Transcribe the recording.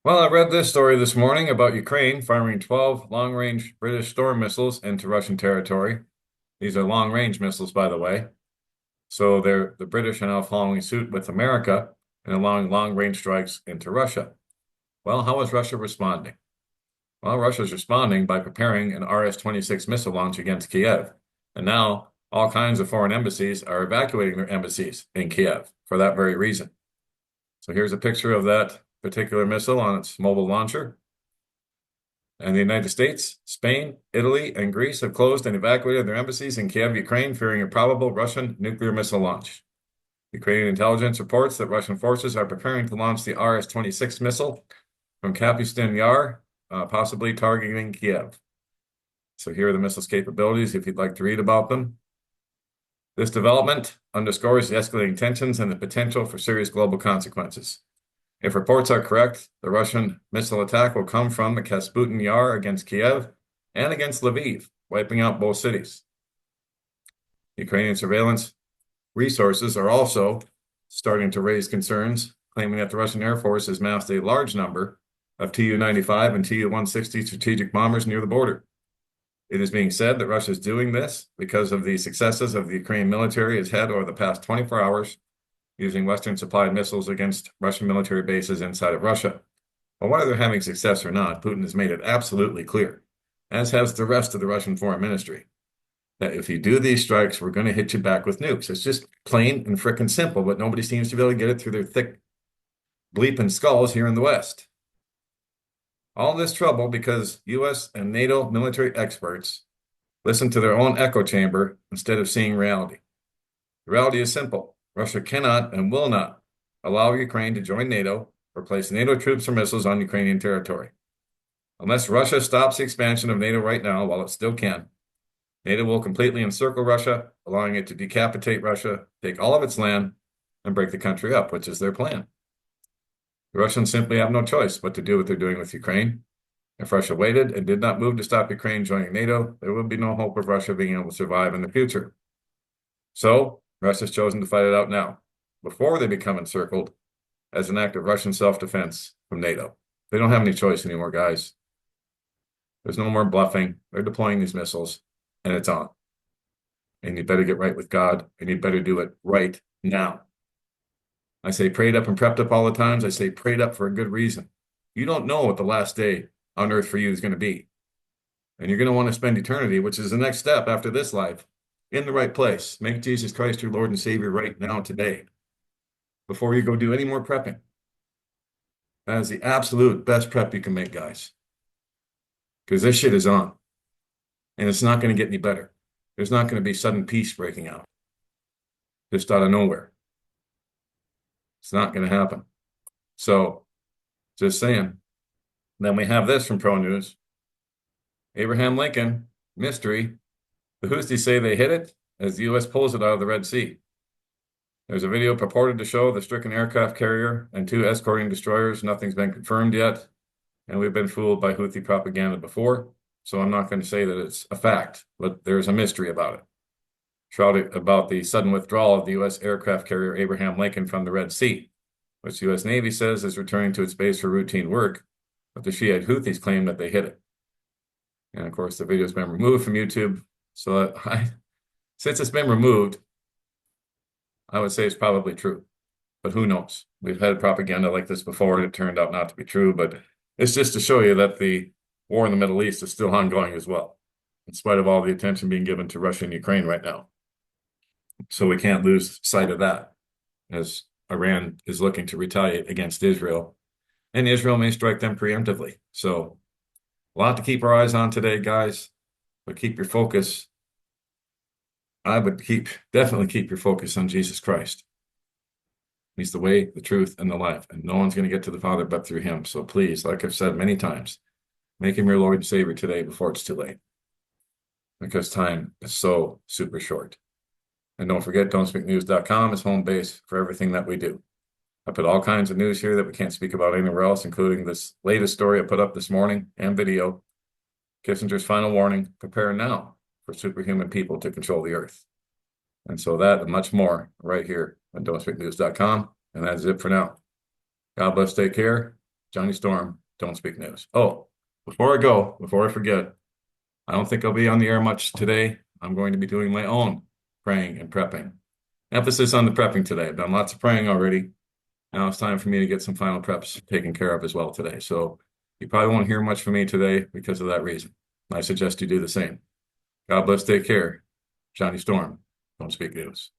Well, I read this story this morning about Ukraine firing 12 long-range British Storm missiles into Russian territory. These are long-range missiles, by the way. So the British are now following suit with America and allowing long-range strikes into Russia. Well, how is Russia responding? Well, Russia's responding by preparing an RS-26 missile launch against Kiev. And now all kinds of foreign embassies are evacuating their embassies in Kiev for that very reason. So here's a picture of that particular missile on its mobile launcher. And the United States, Spain, Italy, and Greece have closed and evacuated their embassies in Kiev, Ukraine, fearing a probable Russian nuclear missile launch. Ukrainian intelligence reports that Russian forces are preparing to launch the RS-26 missile from Kapustin Yar, possibly targeting Kiev. So here are the missile's capabilities if you'd like to read about them. This development underscores the escalating tensions and the potential for serious global consequences. If reports are correct, the Russian missile attack will come from the Kapustin Yar against Kiev and against Lviv, wiping out both cities. Ukrainian surveillance resources are also starting to raise concerns, claiming that the Russian Air Force has massed a large number of Tu-95 and Tu-160 strategic bombers near the border. It is being said that Russia is doing this because of the successes of the Ukrainian military has had over the past 24 hours using Western-supplied missiles against Russian military bases inside of Russia. But whether they're having success or not, Putin has made it absolutely clear, as has the rest of the Russian foreign ministry, that if you do these strikes, we're going to hit you back with nukes. It's just plain and frickin' simple, but nobody seems to be able to get it through their thick bleeping skulls here in the West. All this trouble because US and NATO military experts listen to their own echo chamber instead of seeing reality. The reality is simple. Russia cannot and will not allow Ukraine to join NATO or place NATO troops or missiles on Ukrainian territory. Unless Russia stops the expansion of NATO right now, while it still can, NATO will completely encircle Russia, allowing it to decapitate Russia, take all of its land, and break the country up, which is their plan. The Russians simply have no choice but to do what they're doing with Ukraine. If Russia waited and did not move to stop Ukraine joining NATO, there would be no hope of Russia being able to survive in the future. So, Russia's chosen to fight it out now, before they become encircled, as an act of Russian self-defense from NATO. They don't have any choice anymore, guys. There's no more bluffing. They're deploying these missiles, and it's on. And you better get right with God, and you better do it right now. I say prayed up and prepped up all the times. I say prayed up for a good reason. You don't know what the last day on earth for you is going to be. And you're going to want to spend eternity, which is the next step after this life, in the right place. Make Jesus Christ your Lord and Savior right now, today, before you go do any more prepping. That is the absolute best prep you can make, guys. Because this shit is on. And it's not going to get any better. There's not going to be sudden peace breaking out. Just out of nowhere. It's not going to happen. So, just saying. Then we have this from Pro News. Abraham Lincoln, mystery. The Houthis say they hit it as the U.S. pulls it out of the Red Sea. There's a video purported to show the stricken aircraft carrier and two escorting destroyers. Nothing's been confirmed yet. And we've been fooled by Houthi propaganda before. So I'm not going to say that it's a fact, but there's a mystery about it. Shrouded about the sudden withdrawal of the U.S. aircraft carrier Abraham Lincoln from the Red Sea, which the U.S. Navy says is returning to its base for routine work, but the Shiite Houthis claim that they hit it. And of course, the video's been removed from YouTube. So since it's been removed, I would say it's probably true, but who knows? We've had propaganda like this before, and it turned out not to be true, but it's just to show you that the war in the Middle East is still ongoing as well, in spite of all the attention being given to Russia and Ukraine right now. So we can't lose sight of that, as Iran is looking to retaliate against Israel, and Israel may strike them preemptively. So a lot to keep our eyes on today, guys, but keep your focus. I would definitely keep your focus on Jesus Christ. He's the way, the truth, and the life, and no one's going to get to the Father but through him. So please, like I've said many times, make him your Lord and Savior today before it's too late, because time is so super short. And don't forget, don'tspeaknews.com is home base for everything that we do. I put all kinds of news here that we can't speak about anywhere else, including this latest story I put up this morning and video. Kissinger's final warning: prepare now for superhuman people to control the earth. And so that and much more right here on don'tspeaknews.com. And that's it for now. God bless, take care, Johnny Storm, don't speak news. Oh, before I go, before I forget, I don't think I'll be on the air much today. I'm going to be doing my own praying and prepping. Emphasis on the prepping today. I've done lots of praying already. Now it's time for me to get some final preps taken care of as well today. So you probably won't hear much from me today because of that reason. I suggest you do the same. God bless, take care. Johnny Storm, don't speak news.